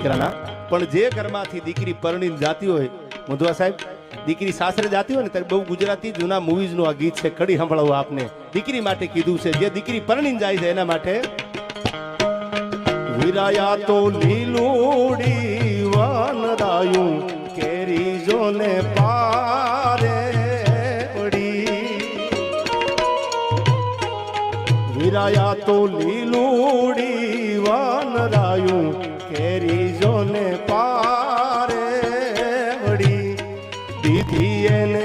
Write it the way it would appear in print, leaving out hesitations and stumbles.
દીકરાના, પણ જે ઘરમાંથી દીકરી પરણીને જાતી હોય મુંદવા સાહેબ, દીકરી સાસરે જાતી હોય ને ત્યારે બહુ ગુજરાતી જૂના મૂવીઝનું આ ગીત છે, કડી સંભળાવું આપને. દીકરી માટે કીધું છે, જે દીકરી પરણીને જાય છે એના માટે. વિરાયા તો લીલુડી વનરાયું કેરી જોને પારે પડી. વિરાયા તો લીલુડી વનરાયું કેરી જોને પારે વળી. દીધી એને